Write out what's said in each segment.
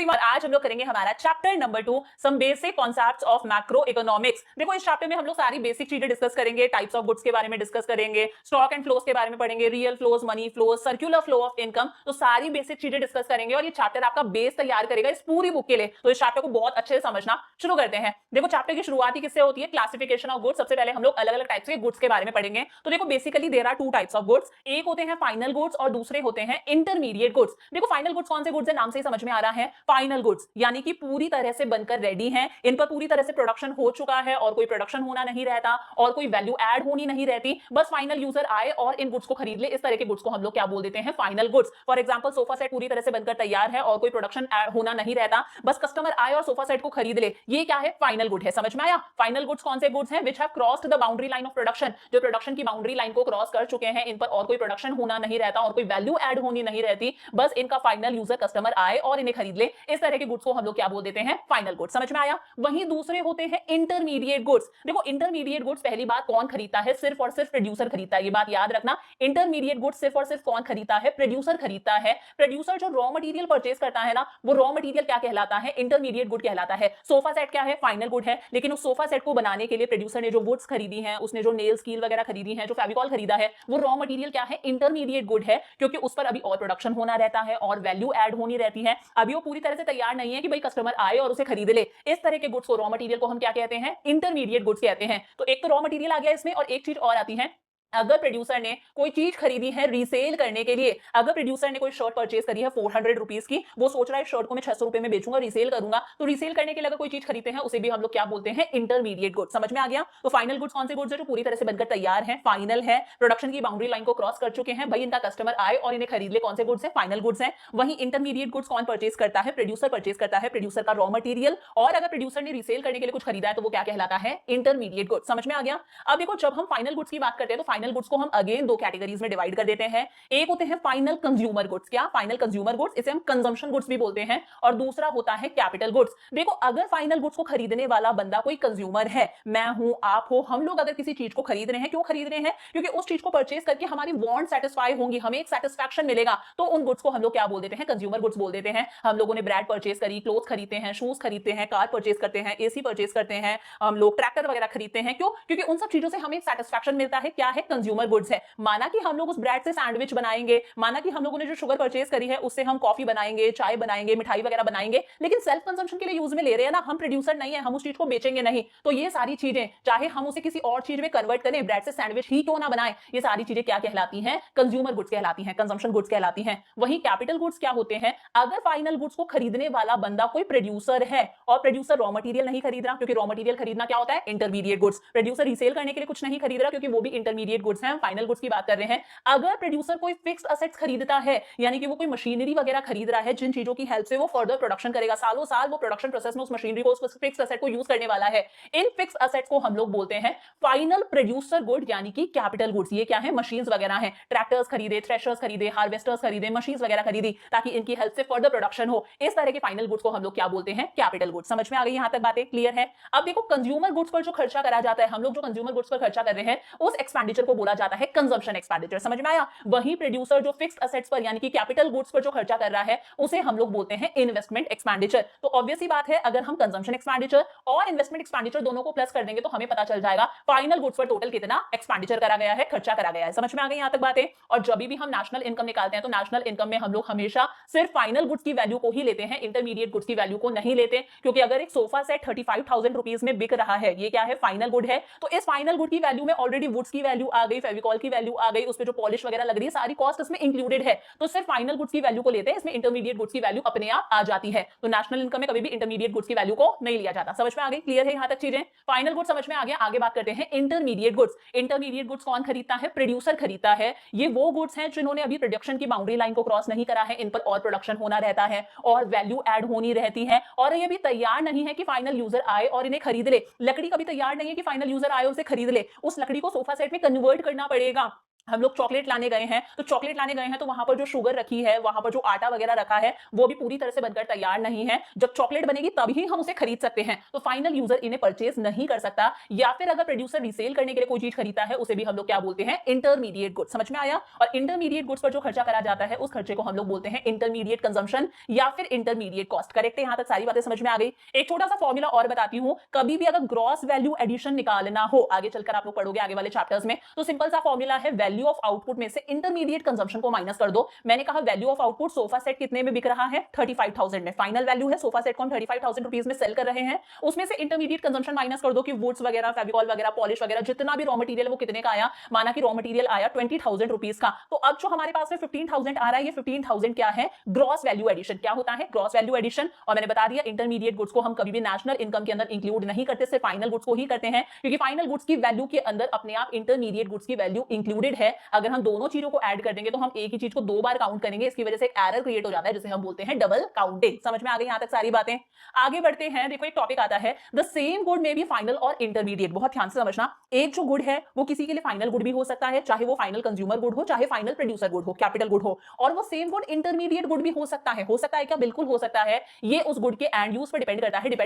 Everyone, आज हम लोग करेंगे हमारा chapter number 2 some basic concepts of macroeconomics. देखो इस चैप्टर में हम लोग सारी बेसिक चीजें डिस्कस करेंगे, टाइप्स ऑफ गुड्स के बारे में डिस्कस करेंगे, स्टॉक एंड फ्लोज के बारे में पढ़ेंगे, real flows, money flows, circular flow of income, तो सारी बेसिक चीजें डिस्कस करेंगे और ये चैप्टर आपका बेस तैयार करेगा इस पूरी बुक के लिए। तो इस चैप्टर को बहुत अच्छे से समझना शुरू करते हैं। देखो चैप्टर की शुरुआत ही किससे होती है? Classification of goods. सबसे पहले हम लोग अलग अलग टाइप्स के गुड्स के बारे में पढ़ेंगे। तो देखो basically there are two types of goods, एक होते हैं फाइनल गुड्स और दूसरे होते हैं इंटरमीडिएट गुड्स। देखो फाइनल गुड्स कौन से गुड्स है? नाम से ही समझ में आ रहा है, फाइनल गुड्स यानी कि पूरी तरह से बनकर रेडी हैं, इन पर पूरी तरह से प्रोडक्शन हो चुका है और कोई प्रोडक्शन होना नहीं रहता और कोई वैल्यू ऐड होनी नहीं रहती, बस फाइनल यूजर आए और इन गुड्स को खरीद ले। इस तरह के गुड्स को हम लोग क्या बोल देते हैं? Final goods. For example sofa set पूरी तरह से बनकर तैयार है और कोई प्रोडक्शन होना नहीं रहता, बस कस्टमर आए और सोफा सेट को खरीद ले, ये क्या है? फाइनल गुड है। समझ में आया? फाइनल गुड्स कौन से गुड्स हैं? Which have crossed the boundary line of production, जो प्रोडक्शन की बाउंड्री लाइन को क्रॉस कर चुके हैं, इन पर और कोई प्रोडक्शन होना नहीं रहता और कोई वैल्यू ऐड होनी नहीं रहती, बस इनका फाइनल यूजर कस्टमर आए और इन्हें खरीद ले। इस तरह के गुड्स को हम लोग क्या बोल देते हैं? Final goods. समझ में आया? वहीं दूसरे होते हैं इंटरमीडिएट गुड्स। देखो इंटरमीडिएट गुड्स पहली बात कौन खरीदता है? सिर्फ और सिर्फ प्रोड्यूसर खरीदता है, ये बात याद रखना। इंटरमीडिएट गुड्स सिर्फ और सिर्फ कौन खरीदता है? प्रोड्यूसर खरीदता है। प्रोड्यूसर जो रॉ मटेरियल परचेज करता है ना, वो रॉ मटेरियल क्या कहलाता है? इंटरमीडिएट गुड कहलाता है। सोफा सेट क्या है? फाइनल गुड है, लेकिन उस सोफा सेट को बनाने के लिए प्रोड्यूसर ने जो गुड्स खरीदी हैं, उसने जो नेल स्कील वगैरह खरीदी है, जो फेविकॉल खरीदा है, वो रॉ मटेरियल क्या है? इंटरमीडिएट गुड है, क्योंकि उस पर अभी और प्रोडक्शन होना रहता है और वैल्यू ऐड होनी रहती है। अभी वो पूरी तरह से तैयार नहीं है कि भाई कस्टमर आए और उसे खरीद ले। इस तरह के गुड्स को, रॉ मटेरियल को हम क्या कहते हैं? इंटरमीडिएट गुड्स कहते हैं। तो एक तो रॉ मटेरियल आ गया इसमें, और एक चीज और आती है, अगर प्रोड्यूसर ने कोई चीज खरीदी है रीसेल करने के लिए, अगर प्रोड्यूसर ने कोई शर्ट परचेज करी है 400 रुपीज की, वो सोच रहा है शर्ट को मैं 600 रुपए में बेचूंगा, रीसेल करूंगा, तो रीसेल करने के लिए अगर कोई चीज खरीदते हैं उसे भी हम लोग क्या बोलते हैं? Intermediate goods. समझ में आ गया? तो फाइनल गुड्स कौन से गुड्स है? जो पूरी तरह से बनकर तैयार है, फाइनल है, प्रोडक्शन की बाउंड्री लाइन को क्रॉस कर चुके हैं, भाई इनका कस्टमर आए और इन्हें खरीद ले, कौन से गुड्स है? फाइनल गुड्स है। वहीं इंटरमीडिएट गुड्स कौन परचेज करता है? प्रोड्यूसर परचेज करता है, प्रोड्यूसर का रॉ मटेरियल, और अगर प्रोड्यूसर ने रीसेल करने के लिए कुछ खरीदा है तो वो क्या कहलाता है? Intermediate goods. समझ में आ गया? अब देखो जब हम फाइनल गुड्स की बात करते हैं तो फाइनल गुड्स को हम अगेन दो कैटेगरीज में डिवाइड कर देते हैं। एक होते हैं फाइनल कंज्यूमर गुड्स। क्या? फाइनल कंज्यूमर गुड्स, इसे हम कंजम्पशन गुड्स भी बोलते हैं, और दूसरा होता है कैपिटल गुड्स। देखो अगर फाइनल गुड्स को खरीदने वाला बंदा कोई कंज्यूमर है, मैं हूं, आप हो, हम लोग अगर किसी चीज को खरीद रहे हैं, क्यों खरीद रहे हैं? क्योंकि उस चीज को परचेज करके हमारी वांट सेटिस्फाई होंगी, हमें एक सेटिस्फैक्शन मिलेगा, तो उन गुड्स को हम लोग क्या बोल देते हैं? कंज्यूमर गुड्स बोल देते हैं। हम लोगों ने ब्रेड परचेज करी, क्लोथ खरीदते हैं, शूज खरीदते हैं, कार परचेज करते हैं, एसी परचेज करते हैं, हम लोग ट्रैक्टर वगैरह खरीदते हैं, क्यों? क्योंकि उन सब चीजों से हमें एक सेटिस्फैक्शन मिलता है। क्या है? कंज्यूमर गुड्स है। माना कि हम लोग उस ब्रेड से सैंडविच बनाएंगे, माना कि हम लोगों ने जो शुगर परचेज करी है उससे हम कॉफी बनाएंगे, चाय बनाएंगे, मिठाई वगैरह बनाएंगे, लेकिन सेल्फ कंजम्पशन के लिए यूज में ले रहे हैं ना, हम प्रोड्यूसर नहीं है, हम उस चीज को बेचेंगे नहीं। तो ये सारी चीजें, चाहे हम उसे किसी और चीज में कन्वर्ट करें, ब्रेड से सैंडविच ही क्यों ना बनाएं, ये सारी चीजें क्या कहलाती हैं? कंज्यूमर गुड्स कहलाती हैं, कंजम्पशन गुड्स कहलाती हैं। वहीं कैपिटल गुड्स क्या होते हैं? अगर फाइनल गुड्स को खरीदने वाला बंदा कोई प्रोड्यूसर है और प्रोड्यूसर रॉ मटेरियल नहीं खरीद रहा, क्योंकि रॉ मटेरियल खरीदना क्या होता है? Intermediate goods. प्रोड्यूसर रीसेल करने के लिए कुछ नहीं खरीद रहा, क्योंकि वो भी इंटरमीडिएट गुड्स हैं, फाइनल गुड्स की बात कर रहे हैं। अगर प्रोड्यूसर कोई फिक्स्ड असेट्स खरीदता है, यानी कि वो कोई मशीनरी वगैरह खरीद रहा है, जिन चीजों की हेल्प से वो फर्दर प्रोडक्शन करेगा, सालों साल वो प्रोडक्शन प्रोसेस में उस मशीनरी को, उस फिक्स्ड असेट को यूज करने वाला है, इन फिक्स्ड असेट्स को हम लोग बोलते हैं फाइनल प्रोड्यूसर गुड, यानी कि कैपिटल गुड्स। ये क्या है? मशीन्स वगैरह हैं, ट्रैक्टर्स खरीदे, थ्रेशर्स खरीदे, हार्वेस्टर्स खरीदे, मशीन्स वगैरह खरीदी, ताकि इनकी हेल्प से फर्दर प्रोडक्शन हो। इस तरह के फाइनल गुड्स को हम लोग क्या बोलते हैं? Capital goods. समझ में आ गई? यहां तक बातें क्लियर है? अब देखो कंज्यूमर गुड्स पर जो खर्चा करा जाता है, हम लोग जो कंज्यूमर गुड्स पर खर्चा कर रहे हैं, उस एक्सपेंडिचर को बोला जाता है कंजम्पशन एक्सपेंडिचर। समझ में आया? वही प्रोड्यूसर जो फिक्स्ड असेट्स पर यानी कि कैपिटल गुड्स पर जो खर्चा कर रहा है, उसे हम लोग बोलते हैं इन्वेस्टमेंट एक्सपेंडिचर। तो ऑब्वियस ही बात है, अगर हम कंजम्पशन एक्सपेंडिचर और इन्वेस्टमेंट एक्सपेंडिचर दोनों को प्लस कर देंगे तो हमें पता चल जाएगा फाइनल गुड्स पर टोटल कितना एक्सपेंडिचर करा गया है, खर्चा करा गया है। समझ में आ गई यहां तक बातें? और जब भी हम नेशनल इनकम निकालते हैं तो नेशनल इनकम में हम लोग हमेशा सिर्फ फाइनल गुड्स की वैल्यू को ही लेते हैं, इंटरमीडिएट गुड्स की वैल्यू को नहीं लेते, क्योंकि अगर एक सोफा सेट 35,000 रुपीज में बिक रहा है, ये क्या है? फाइनल गुड है, तो इस फाइनल गुड की वैल्यू में ऑलरेडी वुड्स की वैल्यू आ गई, फेविकॉल की वैल्यू आ गई, उस पे जो पॉलिश वगैरह लग रही है, सारी कॉस्ट इसमें इंक्लूडेड है, तो सिर्फ फाइनल गुड्स की वैल्यू को लेते हैं, इसमें इंटरमीडिएट गुड्स की वैल्यू अपने आप आ जाती है। तो नेशनल इनकम में कभी भी इंटरमीडिएट गुड्स की वैल्यू को नहीं लिया जाता। समझ में आ गई? क्लियर है यहां तक चीजें? फाइनल गुड्स समझ में आ गया? आगे बात करते हैं इंटरमीडिएट गुड्स। इंटरमीडिएट गुड्स कौन खरीदता है? प्रोड्यूसर खरीदता है। ये वो गुड्स हैं जिन्होंने अभी प्रोडक्शन की बाउंड्री लाइन को क्रॉस नहीं करा है, इन पर और प्रोडक्शन होना रहता है और वैल्यू ऐड होनी रहती है, और ये भी तैयार नहीं है कि फाइनल यूजर आए और इन्हें खरीद ले। लकड़ी कभी तैयार नहीं है कि फाइनल यूजर आए और उसे खरीद ले, उस लकड़ी को सोफा सेट में कन्वर्ट करना पड़ेगा, हम लोग चॉकलेट लाने गए हैं, तो चॉकलेट लाने गए हैं तो वहां पर जो शुगर रखी है, वहां पर जो आटा वगैरह रखा है, वो भी पूरी तरह से बनकर तैयार नहीं है। जब चॉकलेट बनेगी तभी हम उसे खरीद सकते हैं, तो फाइनल यूजर इन्हें परचेज नहीं कर सकता। या फिर अगर प्रोड्यूसर रीसेल करने के लिए कोई चीज खरीदता है, उसे भी हम लोग क्या बोलते हैं, इंटरमीडिएट गुड्स। समझ में आया? और इंटरमीडिएट गुड्स पर जो खर्चा करा जाता है, उस खर्चे को हम लोग बोलते हैं इंटरमीडिएट कंजम्पशन या फिर इंटरमीडिएट कॉस्ट। करेक्ट है? यहां तक सारी बातें समझ में आ गई। एक छोटा सा फॉर्मूला और बताती हूं, कभी भी अगर ग्रॉस वैल्यू एडिशन निकालना हो, आगे चलकर आप लोग पढ़ोगे आगे वाले चैप्टर्स में, तो सिंपल सा फॉर्मूला है, वैल्यू ऑफ आउटपुट में से इंटरमीडिएट कंजम्पशन को माइनस कर दो। मैंने कहा value of output sofa set कितने में बिक रहा है, 35,000 में। फाइनल वैल्यू है, सोफा सेट को हम 35,000 रुपीज में सेल कर रहे हैं, उसमें से इंटरमीडिएट कंजम्पशन माइनस कर दो कि वुड्स वगैरह, फेविकॉल वगैरह, पॉलिश वगैरह, जितना भी रॉ मटेरियल वो कितने का आया। माना कि रॉ मटेरियल आया 20,000 रुपीज का, तो अब जो हमारे पास में 15,000 आ रहा है, ये 15,000 क्या है, ग्रॉस वैल्यू एडिशन। क्या होता है? Gross value addition. और मैंने बता दिया इंटरमीडिएट गुड्स को हम कभी भी नेशनल इनकम के अंदर इंक्लूड नहीं करते, सिर्फ फाइनल गुड्स को ही करते हैं, क्योंकि फाइनल गुड्स की वैल्यू के अंदर अपने आप इंटरमीडिएट गुड्स की वैल्यू इंक्लूडेड है। अगर हम दोनों चीजों को ऐड कर देंगे तो हम एक ही चीज को दो बार काउंट करेंगे, इसकी वजह से एक एरर क्रिएट हो जाता है, जिसे हम बोलते हैं डबल काउंटिंग। समझ में आ गई यहां तक सारी बातें? आगे बढ़ते हैं। देखो एक टॉपिक आता है, द सेम गुड में भी फाइनल और इंटरमीडिएट। बहुत ध्यान से समझना, एक जो गुड है वो किसी के लिए फाइनल गुड भी हो सकता है, चाहे वो फाइनल कंज्यूमर गुड हो, चाहे फाइनल प्रोड्यूसर गुड हो, कैपिटल गुड हो, और वो सेम गुड इंटरमीडिएट गुड भी हो सकता है। हो सकता है क्या? बिल्कुल हो सकता है। ये उस गुड के एंड यूज पर डिपेंड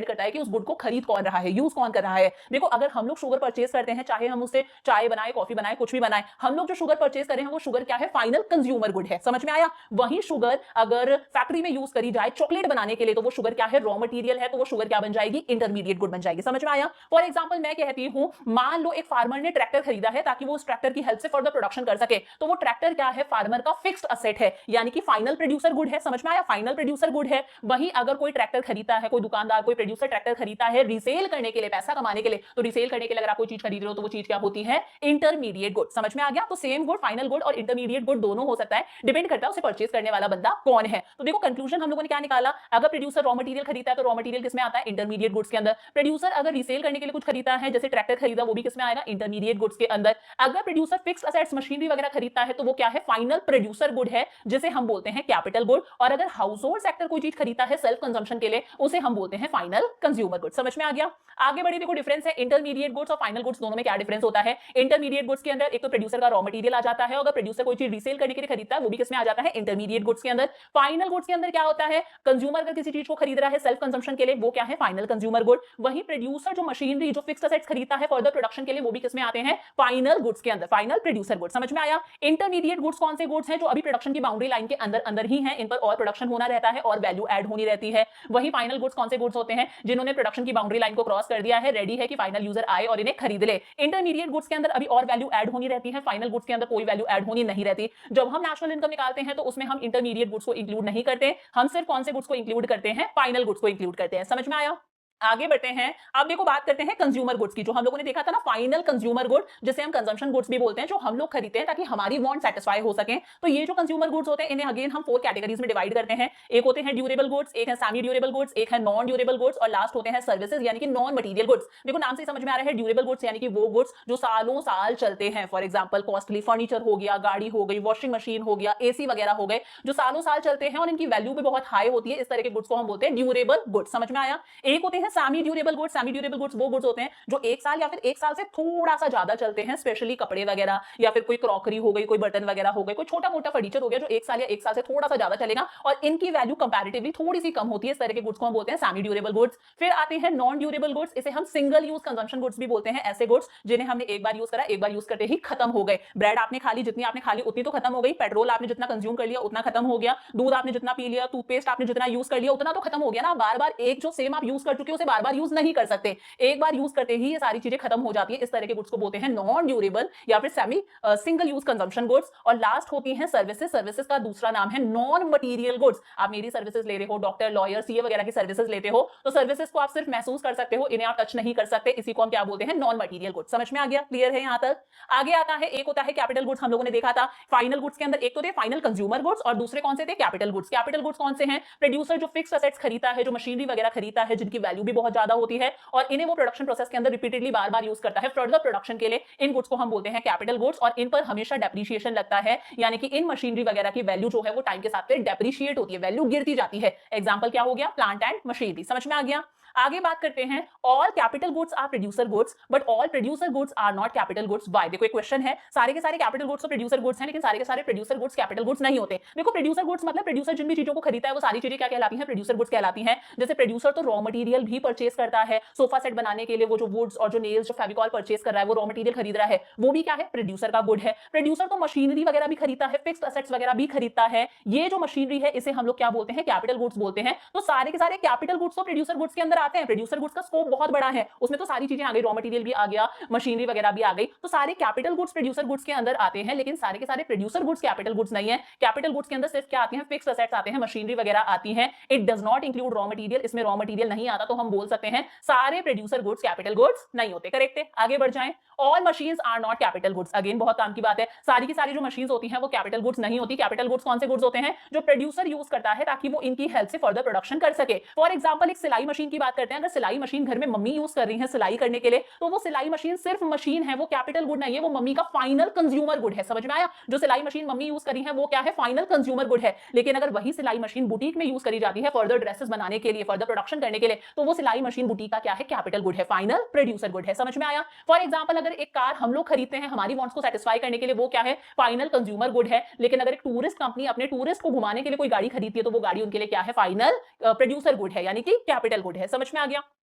करता है कि उस गुड को खरीद कौन रहा है, यूज कौन कर रहा है। देखो अगर हम लोग शुगर परचेज करते हैं, चाहे हम उससे चाय बनाए, कॉफी बनाए, कुछ भी बनाए, हम लोग जो शुगर परचेज कर रहे हैं वो शुगर क्या है, फाइनल कंज्यूमर गुड है। समझ में आया? वही शुगर अगर फैक्ट्री में यूज करी जाए चॉकलेट बनाने के लिए, तो वो शुगर क्या है, रॉ मटेरियल है, तो वो शुगर क्या बन जाएगी, इंटरमीडिएट गुड बन जाएगी। समझ में आया? फॉर एग्जांपल मैं कहती हूं, मान लो एक फार्मर ने ट्रैक्टर खरीदा है ताकि वो उस ट्रैक्टर की हेल्प से फर्दर प्रोडक्शन कर सके, तो वो ट्रैक्टर क्या है, फार्मर का फिक्स्ड असेट है, यानी कि फाइनल प्रोड्यूसर गुड है। समझ में आया? फाइनल प्रोड्यूसर गुड है। वहीं अगर कोई ट्रैक्टर खरीदता है, कोई दुकानदार, कोई प्रोड्यूसर ट्रैक्टर खरीदता है रीसेल करने के लिए, पैसा कमाने के लिए, तो रीसेल करने के लिए अगर आप कोई चीज खरीद रहे हो तो वो चीज क्या होती है, इंटरमीडिएट गुड। समझ में आ गया? तो सेम गुड, फाइनल गुड और इंटरमीडिएट गुड दोनों हो सकता है, डिपेंड करता है उसे परचेज करने वाला बंदा कौन है। तो देखो कंक्लूजन हम लोगों ने क्या निकाला, अगर प्रोड्यूसर रॉ मटेरियल खरीदता है तो रॉ मटेरियल किसमें आता है, इंटरमीडिएट गुड्स के अंदर। प्रोड्यूसर अगर रीसेल करने के लिए कुछ खरीदता है, जैसे ट्रैक्टर खरीदा, वो भी किसमें आएगा, इंटरमीडिएट गुड्स के अंदर। अगर प्रोड्यूसर फिक्स्ड असेट्स, मशीनरी वगैरह खरीदता है, तो वो क्या है, फाइनल प्रोड्यूसर गुड है, जिसे हम बोलते हैं कैपिटल गुड। और अगर हाउस होल्ड सेक्टर कोई चीज खरीदता है सेल्फ कंजम्पशन के लिए, उसे हम बोलते हैं फाइनल कंज्यूमर गुड। समझ में आ गया? आगे बढ़े। देखो डिफरेंस है इंटरमीडिएट गुड्स और फाइनल गुड्स दोनों में, क्या डिफरेंस होता है। इंटरमीडिएट गुड्स के अंदर एक तो प्रोड्यूसर का रॉ मटेरियल आ जाता है, अगर प्रोड्यूसर कोई चीज रीसेल करने के लिए खरीदता है, वो भी किसमें आ जाता है, इंटरमीडिएट गुड्स के अंदर। फाइनल गुड्स के अंदर क्या होता है, कंज्यूमर अगर किसी चीज को खरीद रहा है सेल्फ कंजम्पशन के लिए, वो क्या है, फाइनल कंज्यूमर गुड। वहीं प्रोड्यूसर जो मशीनरी, जो फिक्स्ड असेट्स खरीदता है फर्दर प्रोडक्शन के लिए, वो भी किसमें आते हैं, फाइनल गुड्स के अंदर, फाइनल प्रोड्यूसर गुड। समझ में आया? इंटरमीडिएट गुड्स कौन से गुड्स हैं, जो अभी प्रोडक्शन की बाउंड्री लाइन के अंदर अंदर ही हैं, इन पर और प्रोडक्शन होना रहता है और वैल्यू ऐड होनी रहती है। वही फाइनल गुड्स कौन से गुड्स होते हैं, जिन्होंने प्रोडक्शन की बाउंड्री लाइन को क्रॉस कर दिया है, रेडी है कि फाइनल यूजर आए और इन्हें खरीद ले। इंटरमीडिएट गुड्स के अंदर अभी और वैल्यू ऐड होनी रहती है, फाइनल गुड्स के अंदर कोई वैल्यू ऐड होनी नहीं रहती। जब हम नेशनल इनकम निकालते हैं तो उसमें हम इंटरमीडिएट गुड्स को इंक्लूड नहीं करते, हम सिर्फ कौन से गुड्स को इंक्लूड करते हैं, फाइनल गुड्स को इंक्लूड करते हैं। समझ में आया? आगे बढ़ते हैं। अब देखो बात करते हैं कंज्यूमर गुड्स की, जो हम लोगों ने देखा था ना, फाइनल कंज्यूमर गुड, जिसे हम कंजम्पशन गुड्स भी बोलते हैं, जो हम लोग खरीदते हैं ताकि हमारी वांट सेटिस्फाई हो सके। तो ये जो कंज्यूमर गुड्स होते हैं, इन्हें अगेन हम 4 कैटेगरीज में डिवाइड करते हैं। एक होते हैं ड्यूरेबल गुड्स, एक है सेमी ड्यूरेबल गुड्स, एक है नॉन ड्यूरेबल गुड्स, और लास्ट होते हैं सर्विसेज यानी कि नॉन मटेरियल गुड्स। देखो नाम से समझ में आ रहा है, ड्यूरेबल गुड्स यानी कि वो गुड्स जो सालों साल चलते हैं। फॉर एग्जांपल कॉस्टली फर्नीचर हो गया, गाड़ी हो गई, वॉशिंग मशीन हो गया, एसी वगैरह हो गए, जो सालों साल चलते हैं और इनकी वैल्यू भी बहुत हाई होती है, इस तरह के गुड्स को हम बोलते हैं ड्यूरेबल गुड्स। समझ में आया? एक होते हैं semi durable goods. Semi durable goods वो गुड्स होते हैं जो 1 साल या फिर 1 साल से थोड़ा सा ज्यादा चलते हैं, स्पेशली कपड़े वगैरह या फिर कोई क्रॉकरी हो गई, कोई बर्तन वगैरह हो गए, कोई छोटा मोटा फर्नीचर हो गया, जो 1 साल या 1 साल से थोड़ा सा ज्यादा चलेगा और इनकी वैल्यू कंपैरेटिवली थोड़ी सी कम होती है। इस तरह के गुड्स को हम बोलते हैं सेमी ड्यूरेबल गुड्स। फिर आते हैं नॉन ड्यूरेबल गुड्स, इसे हम सिंगल यूज कंजम्पशन गुड्स भी बोलते हैं। ऐसे गुड्स जिन्हें हमने एक बार यूज करा, एक बार यूज करते ही खत्म हो गए। ब्रेड आपने खा ली, जितनी आपने खा ली उतनी तो खत्म हो गई, पेट्रोल आपने जितना कंज्यूम कर लिया उतना खत्म हो गया, दूध आपने जितना पी लिया, टूथपेस्ट आपने जितना यूज कर लिया उतना तो खत्म हो गया ना। बार बार एक जो सेम आप यूज कर चुके हो उसे बार बार यूज नहीं कर सकते, एक बार यूज करते ही ये सारी चीजें खत्म हो जाती है। इस तरह के गुड्स को बोलते हैं नॉन ड्यूरेबल या फिर semi single use consumption goods. और लास्ट होती हैं सर्विसेज। सर्विसेज का दूसरा नाम है नॉन मटेरियल गुड्स। आप मेरी सर्विसेज ले रहे हो, डॉक्टर, लॉयर, सीए वगैरह की सर्विसेज लेते हो, तो सर्विसेज को आप सिर्फ महसूस कर सकते हो, इन्हें आप टच नहीं कर सकते। इसी को हम क्या बोलते हैं, नॉन मटेरियल गुड्स। समझ में आ गया? क्लियर है यहां तक? आगे आता है, एक होता है कैपिटल गुड्स, हम लोगों ने देखा था। फाइनल गुड्स के अंदर एक तो थे फाइनल कंज्यूमर गुड्स और दूसरे कौन से थे, कैपिटल गुड्स। कैपिटल गुड्स कौन से हैं, प्रोड्यूसर जो फिक्स्ड असेट्स खरीदता है, जो मशीनरी वगैरह खरीदता है, जिनकी वैल्यू भी बहुत ज्यादा होती है और इन्हें वो प्रोडक्शन प्रोसेस के अंदर रिपीटेडली बार बार यूज करता है फर्दर प्रोडक्शन के लिए। इन गुड्स को हम बोलते हैं कैपिटल गुड्स और इन पर हमेशा डेप्रिसिएशन लगता है, यानी कि इन मशीनरी वगैरह की वैल्यू जो है वो टाइम के साथ डेप्रिशिएट होती है, वैल्यू गिरती जाती है। एग्जांपल क्या हो गया, प्लांट एंड मशीनरी। समझ में आ गया? आगे बात करते हैं, all capital goods are producer goods but all producer goods are not capital goods. Why? देखो एक क्वेश्चन है, सारे के सारे कैपिटल गुड्स तो प्रोड्यूसर गुड्स हैं, लेकिन सारे के सारे प्रोड्यूसर गुड्स कैपिटल गुड्स नहीं होते। देखो प्रोड्यूसर गुड्स मतलब प्रोड्यूसर जिन भी चीजों को खरीदता है वो सारी चीजें क्या कहलाती हैं? प्रोड्यूसर गुड्स कहलाती हैं। जैसे प्रोड्यूसर तो रॉ मटेरियल भी परचेज करता है, सोफा सेट बनाने के लिए वो जो वुड्स और जो नेल्स जो फेविकॉल परचेज कर रहा है वो रॉ मटेरियल खरीद रहा है, वो भी क्या है? प्रोड्यूसर का गुड है। प्रोड्यूसर तो मशीनरी वगैरह भी खरीदता है, फिक्स्ड एसेट्स वगैरह भी खरीदता है। ये जो मशीनरी है इसे हम लोग क्या बोलते हैं? कैपिटल गुड्स बोलते हैं। तो सारे के सारे कैपिटल गुड्स तो प्रोड्यूसर गुड्स के अंदर आते हैं। प्रोड्यूसर गुड्स का स्कोप बहुत बड़ा है, उसमें तो सारी चीजें आ गई, रॉ मटेरियल भी आ गया, मशीनरी वगैरह भी आ गई, तो सारे कैपिटल गुड्स प्रोड्यूसर गुड्स के अंदर आते हैं। लेकिन सारे के सारे प्रोड्यूसर गुड्स कैपिटल गुड्स नहीं है। कैपिटल गुड्स के अंदर सिर्फ क्या आती हैं? फिक्स्ड एसेट्स आते हैं, मशीनरी वगैरह आती हैं। It does not include raw material, इसमें रॉ मटेरियल नहीं आता, तो हम बोल सकते हैं सारे प्रोड्यूसर गुड्स कैपिटल गुड्स नहीं होते। करेक्ट है। आगे बढ़ जाएं, all machines are not capital goods. Again बहुत काम की बात है, सारी की सारी जो मशीन्स होती हैं वो कैपिटल गुड्स नहीं होती। कैपिटल गुड्स कौन से गुड्स होते हैं? जो प्रोड्यूसर यूज करता है ताकि वो इनकी हेल्प से फर्दर प्रोडक्शन कर सके। फॉर एग्जांपल एक सिलाई मशीन की बात करते हैं, अगर सिलाई मशीन घर में मम्मी यूज कर रही है सिलाई करने के लिए, तो वो सिलाई मशीन सिर्फ मशीन है, वो कैपिटल गुड नहीं है, वो मम्मी का फाइनल कंज्यूमर गुड है। समझ में आया? जो सिलाई मशीन मम्मी यूज करी है वो क्या है? फाइनल कंज्यूमर गुड है। लेकिन अगर वही सिलाई मशीन बुटीक में यूज करी जाती है फर्दर ड्रेसेस बनाने के लिए, फर्दर प्रोडक्शन करने के लिए, तो वो सिलाई मशीन बुटीक का क्या है? कैपिटल गुड है, फाइनल प्रोड्यूसर गुड है। समझ में आया? फॉर एग्जांपल अगर एक कार हम लोग खरीदते हैं हमारी वांट्स को सेटिस्फाई करने के लिए, वो क्या है? फाइनल कंज्यूमर गुड है। लेकिन अगर एक टूरिस्ट कंपनी अपने टूरिस्ट को घुमाने के लिए कोई गाड़ी खरीदती है तो वो गाड़ी उनके लिए क्या है? फाइनल प्रोड्यूसर गुड है, यानी कि कैपिटल गुड है। समझ में आ गया?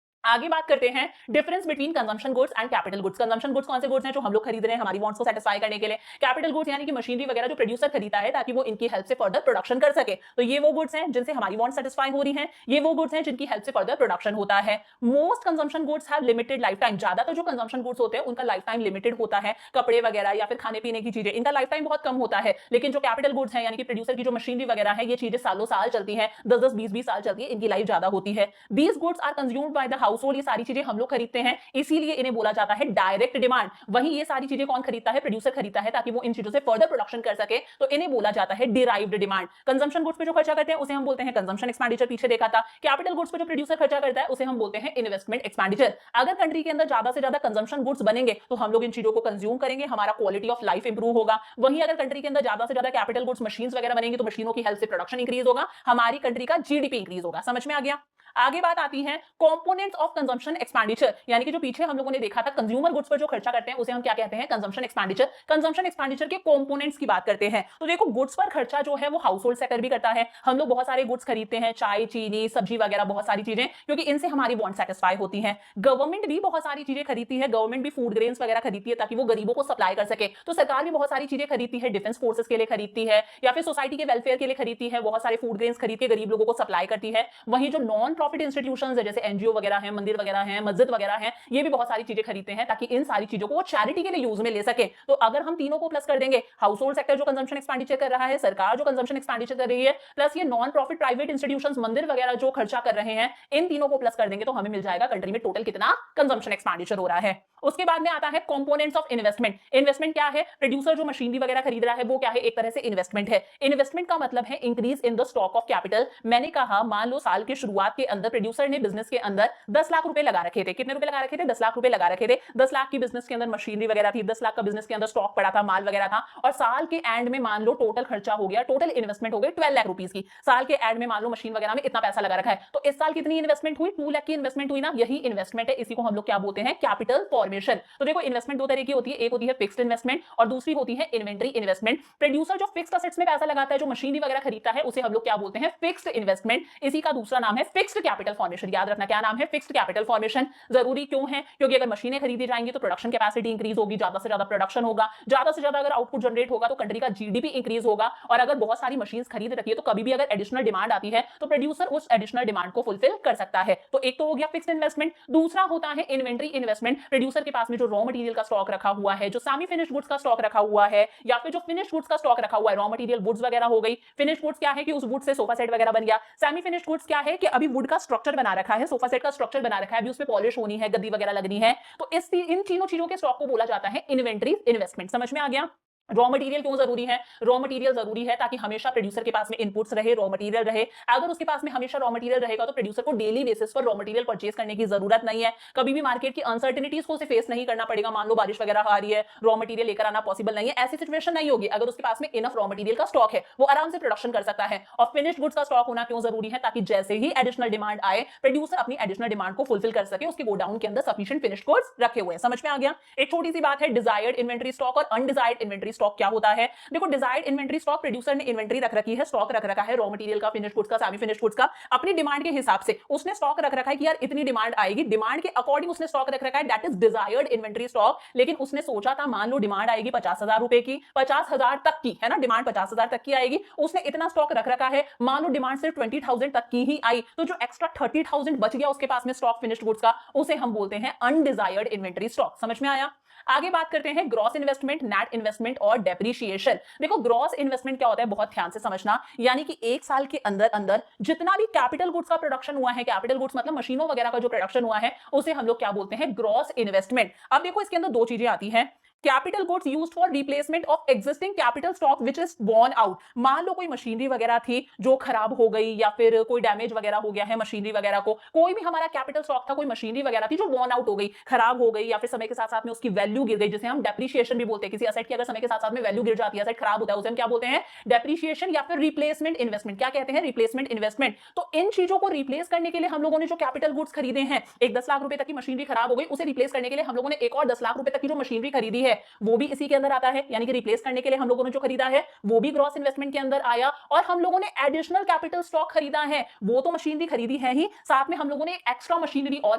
आगे बात करते हैं difference between consumption goods and capital goods. Consumption goods कौन से गुड्स हैं? जो हम लोग खरीद रहे हैं हमारी वांट्स को सेटिस्फाई करने के लिए। कैपिटल गुड्स यानी कि मशीनरी वगैरह जो प्रोड्यूसर खरीदता है ताकि वो इनकी हेल्प से फर्दर प्रोडक्शन कर सके। तो ये वो गुड्स हैं जिनसे हमारी वांट्स सेटिस्फाई हो रही हैं, ये वो गुड्स हैं जिनकी हेल्प से फर्दर प्रोडक्शन होता है। Most consumption goods have limited life time. ज्यादातर जो कंजम्पशन गुड्स होते हैं उनका लाइफ टाइम लिमिटेड होता है। कपड़े वगैरह या फिर खाने पीने की चीजें, इनका लाइफ टाइम बहुत कम होता है। लेकिन जो कैपिटल गुड्स हैं यानी कि प्रोड्यूसर की जो मशीनरी वगैरह है, ये चीजें सालों साल चलती हैं, 10-10, 20-20 साल चलती है, इनकी लाइफ ज्यादा होती है। These goods are consumed by the household. ये सारी चीजें हम लोग खरीदते हैं, इसीलिए इन्हें बोला जाता है डायरेक्ट डिमांड। वहीं ये सारी चीजें कौन खरीदता है? प्रोड्यूसर खरीदता है ताकि वो इन चीजों से फर्दर प्रोडक्शन कर सके, तो इन्हें बोला जाता है डिराइव्ड डिमांड। कंजम्पशन गुड्स पे जो खर्चा करते हैं उसे हम बोलते हैं कंजम्पशन एक्सपेंडिचर, पीछे देखा था। कैपिटल गुड्स पे जो प्रोड्यूसर खर्चा करता है उसे हम बोलते हैं इन्वेस्टमेंट एक्सपेंडिचर। अगर कंट्री के अंदर ज्यादा से ज्यादा कंजम्पशन गुड्स बनेंगे तो हम लोग इन चीजों को कंज्यूम करेंगे, हमारा क्वालिटी ऑफ लाइफ इंप्रूव होगा। वहीं अगर कंट्री के अंदर ज्यादा से ज्यादा कैपिटल गुड्स मशीन्स वगैरह बनेंगी तो मशीनों की हेल्प से प्रोडक्शन इंक्रीज होगा, हमारी कंट्री का जीडीपी इंक्रीज होगा। समझ में आ गया? आगे बात आती है कंपोनेंट्स ऑफ कंजम्पशन एक्सपेंडिचर, यानी कि जो पीछे हम लोगों ने देखा था कंज्यूमर गुड्स पर जो खर्चा करते हैं उसे हम क्या कहते हैं? Consumption expenditure. कंजम्पशन एक्सपेंडिचर के कंपोनेंट्स की बात करते हैं, तो देखो गुड्स पर खर्चा जो है वो हाउस होल्ड सेक्टर भी करता है। हम लोग बहुत सारे गुड्स खरीदते हैं, चाय, चीनी, सब्जी वगैरह, बहुत सारी चीजें, क्योंकि इनसे हमारी वांट सेटिस्फाई होती है। गवर्नमेंट भी बहुत सारी चीजें खरीदती है, गवर्नमेंट भी फूड ग्रेन्स वगैरह खरीदती है ताकि वो गरीबों को सप्लाई कर सके। तो सरकार भी बहुत सारी चीजें खरीदती है, डिफेंस फोर्सेस के लिए खरीदती है या फिर सोसाइटी के वेलफेयर के लिए खरीदती है, बहुत सारे फूड ग्रेन्स खरीद के गरीब लोगों को सप्लाई करती है। वहीं जो नॉन प्रॉफिट इंस्टीट्यूशंस जैसे एनजीओ वगैरह हैं, मंदिर वगैरह हैं, मस्जिद वगैरह हैं, ये भी बहुत सारी चीजें खरीदते हैं ताकि इन सारी चीजों को वो चैरिटी के लिए यूज में ले सके। तो अगर हम तीनों को प्लस कर देंगे, हाउस होल्ड सेक्टर जो कंजम्पशन एक्सपेंडिचर कर रहा है, सरकार जो कंजम्पशन एक्सपेंडिचर कर रही है, प्लस ये नॉन प्रॉफिट प्राइवेट इंस्टीट्यूशंस, मंदिर वगैरह जो खर्चा कर रहे हैं, इन तीनों को प्लस कर देंगे तो हमें मिल जाएगा कंट्री में टोटल कितना कंजम्पशन एक्सपेंडिचर हो रहा है। उसके बाद में आता है कंपोनेंट्स ऑफ इन्वेस्टमेंट। इन्वेस्टमेंट क्या है? प्रोड्यूसर जो मशीनरी वगैरह खरीद रहा है वो क्या है? एक तरह से इन्वेस्टमेंट है। इन्वेस्टमेंट का मतलब है increase in the stock of capital. मैंने कहा मान लो साल के शुरुआत के अंदर प्रोड्यूसर ने बिजनेस के अंदर 10 लाख रुपए लगा रखे थे। कितने रुपए लगा रखे थे? 10 लाख रुपए लगा रखे थे। 10 लाख की बिजनेस के अंदर मशीनरी वगैरह थी, 10 लाख का बिजनेस के अंदर स्टॉक पड़ा था, माल वगैरह था, और साल के एंड में मान लो टोटल खर्चा हो गया, टोटल इन्वेस्टमेंट हो गई 12 लाख रुपीस की। साल के एंड में मान लो मशीन वगैरह में इतना पैसा लगा रखा है, तो इस साल कितनी इन्वेस्टमेंट हुई? 2 लाख की इन्वेस्टमेंट हुई ना, यही इन्वेस्टमेंट है। इसी को हम लोग क्या बोलते हैं? Capital formation. तो देखो इन्वेस्टमेंट दो तरह की होती है, एक होती है फिक्स्ड इन्वेस्टमेंट और दूसरी होती है इन्वेंटरी इन्वेस्टमेंट। प्रोड्यूसर जो फिक्स्ड असेट्स में पैसा लगाता है, जो मशीनरी वगैरह खरीदता है, उसे हम लोग क्या बोलते हैं? Fixed investment. इसी का दूसरा नाम है फिक्स्ड कैपिटल फॉर्मेशन। याद रखना क्या नाम है? Fixed capital formation. जरूरी क्यों है? क्योंकि अगर मशीनें खरीदी जाएंगी तो प्रोडक्शन कैपेसिटी इंक्रीज होगी, ज्यादा से ज्यादा प्रोडक्शन होगा, ज्यादा से ज्यादा अगर आउटपुट जनरेट होगा तो कंट्री का जीडीपी इंक्रीज होगा। और अगर बहुत सारी मशीन्स खरीद रखी है तो कभी भी अगर एडिशनल डिमांड आती है तो प्रोड्यूसर उस एडिशनल डिमांड को फुलफिल कर सकता है। तो एक तो हो गया फिक्स्ड इन्वेस्टमेंट, दूसरा होता है इन्वेंटरी इन्वेस्टमेंट। प्रोड्यूसर के पास में जो रॉ मटेरियल का स्टॉक रखा हुआ है, जो सेमी फिनिश्ड गुड्स का स्टॉक रखा हुआ है, या फिर जो फिनिश्ड गुड्स का स्टॉक रखा हुआ है, रॉ मटेरियल वुड्स वगैरह हो गई। फिनिश्ड गुड्स क्या है कि उस वुड से सोफा सेट वगैरह बन गया। सेमी फिनिश्ड गुड्स क्या है कि अभी वुड का स्ट्रक्चर बना रखा है, सोफा सेट का स्ट्रक्चर बना रखा है, अभी उस पे पॉलिश होनी है, गद्दी वगैरह लगनी है। तो इन तीनों चीजों के स्टॉक को बोला जाता है इन्वेंटरी इन्वेस्टमेंट। समझ में आ गया? रॉ मटेरियल क्यों जरूरी है? रॉ मटेरियल जरूरी है ताकि हमेशा प्रोड्यूसर के पास में इनपुट्स रहे, रॉ मटेरियल रहे। अगर उसके पास में हमेशा रॉ मटेरियल रहेगा तो प्रोड्यूसर को डेली बेसिस पर रॉ मटेरियल परचेज करने की जरूरत नहीं है। कभी भी मार्केट की अनसर्टेनिटीज को उसे फेस नहीं करना पड़ेगा। मान लो बारिश वगैरह आ रही है, रॉ मटेरियल लेकर आना पॉसिबल नहीं है, ऐसी सिचुएशन नहीं होगी। अगर उसके पास में इनफ रॉ मटेरियल का स्टॉक है, वो आराम से प्रोडक्शन कर सकता है। और फिनिश्ड गुड्स का स्टॉक होना क्यों जरूरी है? ताकि जैसे ही एडिशनल डिमांड आए, प्रोड्यूसर अपनी एडिशनल डिमांड को फुलफिल कर सके, उसके गोडाउन के अंदर सफिशिएंट फिनिश्ड गुड्स रखे हुए हैं। समझ में आ गया? एक छोटी सी बात है, डिजायर्ड इन्वेंटरी स्टॉक और अनडिजायर्ड इन्वेंटरी स्टॉक क्या होता है? देखो, डिजायर्ड इन्वेंटरी स्टॉक, प्रोड्यूसर ने इन्वेंटरी रख रखी है, स्टॉक रख रखा है रॉ मटेरियल का, फिनिश्ड गुड्स का, सेमी फिनिश्ड गुड्स का, अपनी डिमांड के हिसाब से उसने स्टॉक रख रखा है कि यार इतनी डिमांड आएगी, डिमांड के अकॉर्डिंग उसने स्टॉक रख रखा है, that is desired inventory stock. लेकिन उसने सोचा था, मान लो डिमांड आएगी 50,000 रुपए की, 50,000 तक की, है ना, डिमांड 50,000 तक की आएगी, उसने इतना स्टॉक रख रखा है। मान लो डिमांड सिर्फ 20,000 तक की ही आई, तो जो एक्स्ट्रा 30,000 बच गया उसके पास में स्टॉक फिनिश्ड गुड्स का, उसे हम बोलते हैं अनडिजायर्ड इन्वेंटरी स्टॉक। समझ में आया? आगे बात करते हैं ग्रॉस इन्वेस्टमेंट, नेट इन्वेस्टमेंट और डेप्रिसिएशन। देखो, ग्रॉस इन्वेस्टमेंट क्या होता है, बहुत ध्यान से समझना। यानी कि एक साल के अंदर अंदर जितना भी कैपिटल गुड्स का प्रोडक्शन हुआ है, कैपिटल गुड्स मतलब मशीनों वगैरह का जो प्रोडक्शन हुआ है, उसे हम लोग क्या बोलते हैं? Gross investment. अब देखो, इसके अंदर दो चीजें आती हैं। Capital goods used for replacement of existing capital stock which is worn out. मान लो कोई मशीनरी वगैरह थी जो खराब हो गई, या फिर कोई डैमेज वगैरह हो गया है मशीनरी वगैरह को, कोई भी हमारा कैपिटल स्टॉक था, कोई मशीनरी वगैरह थी जो वॉर्न आउट हो गई, खराब हो गई, या फिर समय के साथ साथ में उसकी वैल्यू गिर गई, जिसे हम डेप्रिसिएशन भी बोलते हैं। किसी असेट की अगर समय के साथ साथ में वैल्यू गिर जाती है, असेट खराब होता है, उसे हम क्या बोलते हैं? डेप्रिसिएशन या फिर रिप्लेसमेंट इन्वेस्टमेंट। क्या कहते हैं? Replacement investment. तो इन चीजों को रिप्लेस करने के लिए हम लोगों ने जो कैपिटल गुड्स खरीदे हैं, एक 10 लाख रुपए तक की मशीनरी खराब हो गई, उसे रिप्लेस करने के लिए हम लोगों ने एक और 10 लाख रुपए तक की जो मशीनरी खरीदी है, वो भी इसी के अंदर आता है। यानी कि रिप्लेस करने के लिए हम लोगों ने जो खरीदा है, वो भी ग्रॉस इन्वेस्टमेंट के अंदर आया। और हम लोगों ने एडिशनल कैपिटल स्टॉक खरीदा है, वो तो मशीनरी खरीदी है ही, साथ में हम लोगों ने एक एक्स्ट्रा मशीनरी और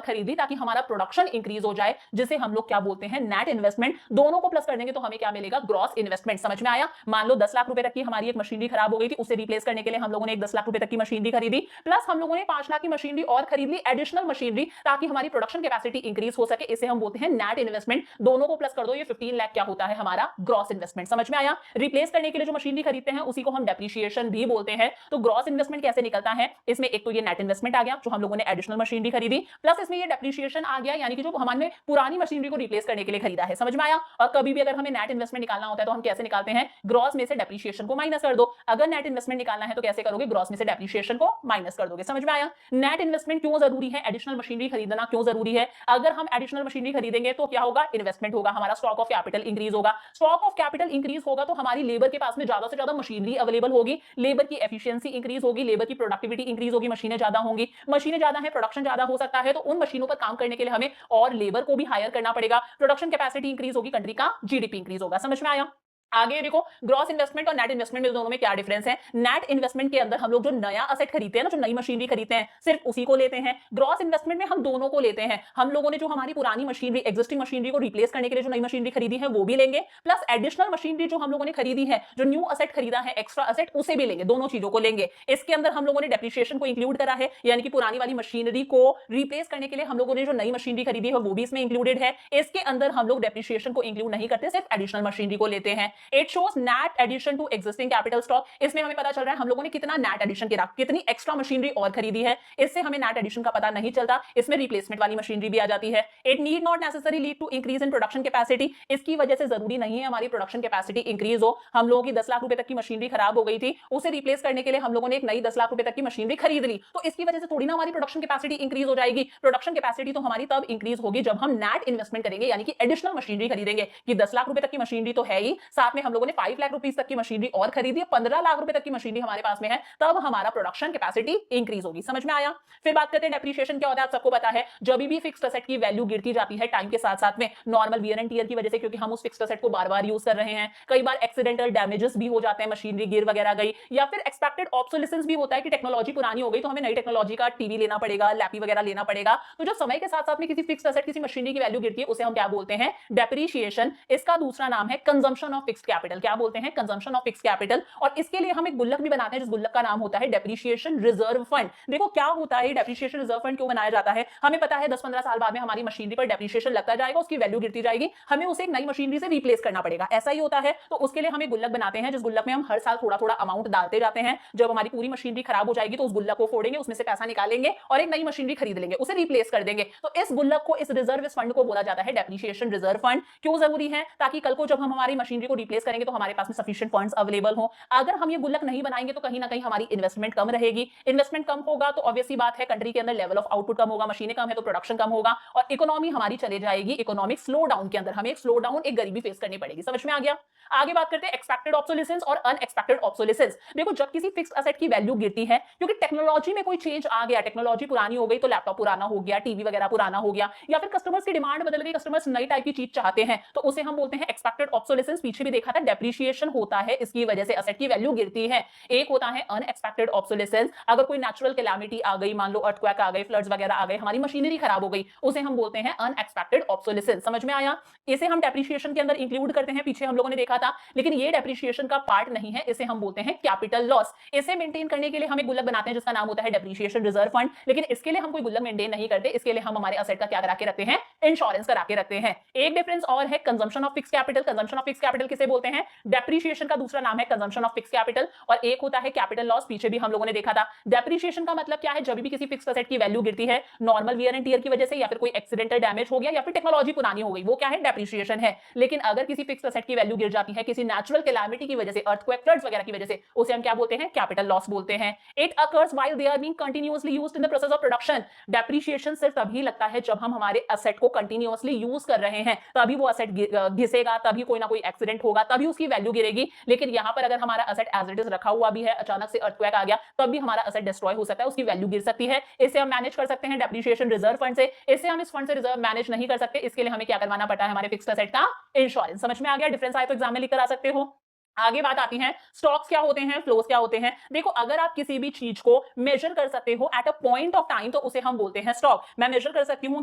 खरीदी ताकि हमारा प्रोडक्शन इंक्रीज हो जाए, जिसे हम लोग क्या बोलते हैं? Net investment. दोनों को प्लस कर देंगे तो हमें क्या मिलेगा? Gross investment. समझ में आया? मान लो 10 लाख रुपए तक की हमारी एक मशीनरी खराब हो गई थी, उसे रिप्लेस करने के लिए हम लोगों ने एक 10 लाख रुपए तक की मशीनरी खरीदी, प्लस हम लोगों ने 5 लाख की मशीनरी और खरीद ली, एडिशनल मशीनरी, ताकि हमारी प्रोडक्शन कैपेसिटी इंक्रीज हो सके। इसे हम बोलते हैं नेट इन्वेस्टमेंट। दोनों को प्लस कर दो, ये 15 लाख क्या होता है? हमारा ग्रॉस इन्वेस्टमेंट। समझ में आया? रिप्लेस करने के लिए जो मशीनरी खरीदते हैं उसी को हम डेप्रिसिएशन भी बोलते हैं। तो ग्रॉस इन्वेस्टमेंट कैसे निकलता है? इसमें एक तो ये नेट इन्वेस्टमेंट आ गया जो हम लोगों ने एडिशनल मशीनरी खरीदी, प्लस इसमें ये डेप्रिसिएशन आ गया, यानी कि जो हमने पुरानी मशीनरी को रिप्लेस करने के लिए खरीदा है। समझ में आया? और कभी भी अगर हमें नेट इन्वेस्टमेंट निकालना होता है तो हम कैसे निकालते हैं? ग्रॉस में से डेप्रिसिएशन को माइनस कर दो। अगर नेट इन्वेस्टमेंट निकालना है तो कैसे करोगे? ग्रॉस में से डेप्रिसिएशन को माइनस कर दोगे। समझ में आया? नेट इन्वेस्टमेंट क्यों जरूरी है? एडिशनल मशीनरी खरीदना क्यों जरूरी है? अगर हम एडिशनल मशीनरी खरीदेंगे तो क्या होगा? इन्वेस्टमेंट होगा, हमारा स्टॉक ऑफ कैपिटल इंक्रीज होगा। स्टॉक ऑफ कैपिटल इंक्रीज होगा तो हमारी लेबर के पास में ज्यादा से ज्यादा मशीनरी अवेलेबल होगी, लेबर की एफिशिएंसी इंक्रीज होगी, लेबर की प्रोडक्टिविटी इंक्रीज होगी, मशीनें ज्यादा होंगी, मशीनें ज्यादा है, प्रोडक्शन ज्यादा हो सकता है, तो उन मशीनों पर काम करने के लिए हमें और लेबर को भी हायर करना पड़ेगा, प्रोडक्शन कैपेसिटी इंक्रीज होगी, कंट्री का जीडीपी इंक्रीज होगा। समझ में आया? आगे देखो, ग्रॉस इन्वेस्टमेंट और नेट इन्वेस्टमेंट में दोनों में क्या डिफरेंस है? नेट इन्वेस्टमेंट के अंदर हम लोग जो नया असेट खरीदते हैं ना, जो नई मशीनरी खरीदते हैं, सिर्फ उसी को लेते हैं। ग्रॉस इन्वेस्टमेंट में हम दोनों को लेते हैं। हम लोगों ने जो हमारी पुरानी मशीनरी, एग्जिस्टिंग मशीनरी को रिप्लेस करने के लिए जो नई मशीनरी खरीदी है वो भी लेंगे, प्लस एडिशनल मशीनरी जो हम लोगों ने खरीदी है, जो न्यू असेट खरीदा है, एक्स्ट्रा असेट, उसे भी लेंगे। दोनों चीजों को लेंगे। इसके अंदर हम लोगों ने डेप्रिसिएशन को इंक्लूड करा है, यानी कि पुरानी वाली मशीनरी को रिप्लेस करने के लिए हम लोगों ने जो नई मशीनरी खरीदी है वो भी इसमें इंक्लूडेड है। इसके अंदर हम लोग डेप्रिसिएशन को इंक्लूड नहीं करते, सिर्फ एडिशनल मशीनरी को लेते हैं। It shows net addition to existing capital stock. इसमें हमें पता चल रहा है हम लोगों ने कितना नेट एडिशन करा, कितनी एक्स्ट्रा मशीनरी और खरीदी है। इससे हमें नेट एडिशन का पता नहीं चलता, इसमें रिप्लेसमेंट वाली मशीनरी भी आ जाती है। It need not necessary lead to increase in production capacity. इसकी वजह से जरूरी नहीं है हमारी प्रोडक्शन कैपेसिटी इंक्रीज हो। हम लोगों की 10 लाख रुपए तक की मशीनरी खराब हो गई थी, उसे रिप्लेस करने के लिए हम लोगों ने एक नई 10 लाख रुपए तक की मशीनरी खरीद ली, तो इसकी वजह से थोड़ी ना हमारी प्रोडक्शन कैपेसिटी इंक्रीज हो जाएगी। प्रोडक्शन कैपेसिटी तो हमारी तब इंक्रीज होगी जब हम नेट इन्वेस्टमेंट करेंगे, यानी कि एडिशनल मशीनरी खरीदेंगे। कि 10 लाख रुपए तक की मशीनरी तो है ही, साथ में हम लोगों ने 5 लाख रुपीस तक की मशीनरी और खरीदी, 15 लाख रुपए तक की मशीनरी हमारे पास में है, तब हमारा प्रोडक्शन कैपेसिटी इंक्रीज होगी। समझ में आया? फिर बात करते हैं डेप्रिसिएशन क्या होता है। आप सबको पता है, जब भी फिक्स्ड असेट की वैल्यू गिरती जाती है टाइम के साथ साथ में, नॉर्मल वियर एंड टियर की वजह से, क्योंकि हम उस फिक्स्ड असेट को बार बार यूज कर रहे हैं, कई बार एक्सीडेंटल डैमेजेस भी हो जाते हैं, मशीनरी गिर वगैरह गई, या फिर एक्सपेक्टेड ऑब्सोलिसेंस भी होता है कि टेक्नोलॉजी पुरानी हो गई तो हमें नई टेक्नोलॉजी का टीवी लेना पड़ेगा, लैपी वगैरह लेना पड़ेगा। तो जो समय के साथ साथ में किसी फिक्स्ड असेट, किसी मशीनरी की वैल्यू गिरती है, उसे हम क्या बोलते हैं? डेप्रिसिएशन। इसका दूसरा नाम है कंजम्पशन ऑफ फिक्स्ड कैपिटल। क्या बोलते हैं? Consumption of fixed capital. और इसके लिए हम एक गुल्लक भी बनाते हैं, जिस गुल्लक का नाम होता है डेप्रिसिएशन रिजर्व फंड। देखो क्या होता है डेप्रिसिएशन रिजर्व फंड, क्यों बनाया जाता है? हमें पता है 10-15 साल बाद में हमारी मशीनरी पर डेप्रिसिएशन लगता जाएगा, उसकी वैल्यू गिरती जाएगी, हमें उसे एक नई मशीनरी से रिप्लेस करना पड़ेगा, ऐसा ही होता है। तो उसके लिए हम एक गुल्लक बनाते हैं, जिस गुल्लक में हम हर साल थोड़ा थोड़ा अमाउंट डालते जाते हैं। जब हमारी पूरी मशीनरी खराब हो जाएगी तो उस गुल्लक को फोड़ेंगे, उसमें से पैसा निकालेंगे और एक नई मशीनरी खरीद लेंगे, उसे रिप्लेस कर देंगे। तो इस गुल्लक को, इस रिजर्व फंड को बोला जाता है डेप्रिसिएशन रिजर्व फंड। क्यों जरूरी है? ताकि कल को जब हम हमारी मशीनरी को रिप्लेस करेंगे तो हमारे पास में सफिशिएंट फंड्स अवेलेबल हो। अगर हम ये गुल्लक नहीं बनाएंगे तो कहीं ना कहीं हमारी इन्वेस्टमेंट कम रहेगी। इन्वेस्टमेंट कम होगा तो ऑब्वियसली बात है कंट्री के अंदर लेवल ऑफ आउटपुट कम होगा, मशीनें कम है तो प्रोडक्शन कम होगा और इकोनॉमी हमारी चले जाएगी इकोनॉमिक स्लो डाउन के अंदर। हमें एक स्लो डाउन, एक गरीबी फेस करनी पड़ेगी। समझ में आ गया? आगे बात करते हैं एक्सपेक्टेड ऑब्सोलेसेंस और अनएक्सपेक्टेड ऑब्सोलेसेंस। देखो जब किसी फिक्स्ड एसेट की वैल्यू गिरती है क्योंकि टेक्नोलॉजी में कोई चेंज आ गया, टेक्नोलॉजी पुरानी हो गई तो लैपटॉप पुराना हो गया, टीवी वगैरह पुराना हो गया, या फिर कस्टमर्स की डिमांड बदल गई, कस्टमर्स नई टाइप की चीज चाहते हैं, तो उसे हम बोलते हैं एक्सपेक्टेड ऑब्सोलेसेंस। पीछे भी देखा था डेप्रिसिएशन होता है, इसकी वजह से एसेट की वैल्यू गिरती है। एक होता है अनएक्सपेक्टेड ऑब्सोलेसेंस, अगर कोई नेचुरल कैलामिटी आ गई, मान लो अर्थक्वेक आ गए, फ्लड्स वगैरह आ गए, हमारी मशीनरी खराब हो गई, उसे हम बोलते हैं अनएक्सपेक्टेड ऑब्सोलेसेंस। समझ में आया? इसे हम डेप्रिसिएशन के अंदर इंक्लूड करते हैं, पीछे हम लोगों ने देखा था, लेकिन ये डेप्रिसिएशन का पार्ट नहीं है, इसे हम बोलते हैं कैपिटल लॉस। इसे मेंटेन करने के लिए हम एक गुल्लक बनाते हैं जिसका नाम होता है डेप्रिसिएशन रिजर्व फंड, लेकिन इसके लिए हम कोई गुल्लक मेंटेन नहीं करते, इसके लिए हम हमारे एसेट का क्या करा के रखते हैं? इंश्योरेंस करा के रखते हैं। एक डिफरेंस और है consumption of fix capital. Consumption of fix capital किसे बोलते हैं? डेप्रिसिएशन का दूसरा नाम है कंजम्पशन ऑफ फिक्स कैपिटल, और एक होता है कैपिटल लॉस। पीछे भी हम लोगों ने देखा था। डेप्रिसिएशन का मतलब क्या है? जब भी किसी फिक्स एसेट की वैल्यू गिरती है नॉर्मल वियर एंड टियर की वजह से, या फिर कोई एक्सीडेंटल डैमेज हो गया, या फिर टेक्नोलॉजी पुरानी हो गई, वो क्या है? डेप्रिसिएशन है। लेकिन अगर किसी फिक्स एसेट की वैल्यू गिर जाती है किसी नेचुरल कैलामिटी की वजह से, अर्थक्वेक, फ्लड्स वगैरह की वजह से, उसे हम क्या बोलते हैं? कैपिटल लॉस बोलते हैं। It occurs while they are being continuously used in the process of production. Depreciation सिर्फ तभी लगता है जब हम हमारे एसेट को कंटीन्यूअसली यूज कर रहे हैं, तभी वो एसेट घिसेगा, तभी कोई ना कोई एक्सीडेंट होगा, तभी उसकी वैल्यू गिरेगी। लेकिन यहां पर अगर हमारा एसेट एज इट इज रखा हुआ भी है, अचानक से अर्थक्वेक आ गया, तब भी हमारा एसेट डिस्ट्रॉय हो सकता है, उसकी वैल्यू गिर सकती है। इसे हम मैनेज कर सकते हैं डेप्रिसिएशन रिजर्व फंड से। इसे हम इस फंड से रिजर्व मैनेज नहीं कर सकते, इसके लिए हमें क्या करवाना पड़ता है? हमारे फिक्स्ड एसेट का इंश्योरेंस। समझ में आ गया? डिफरेंस आए तो एग्जाम में लिख कर आ सकते हो। आगे बात आती है स्टॉक्स क्या होते हैं, फ्लोस क्या होते हैं। देखो अगर आप किसी भी चीज को मेजर कर सकते हो eight a point of time तो उसे हम बोलते हैं स्टॉक। मैं मेजर कर सकती हूं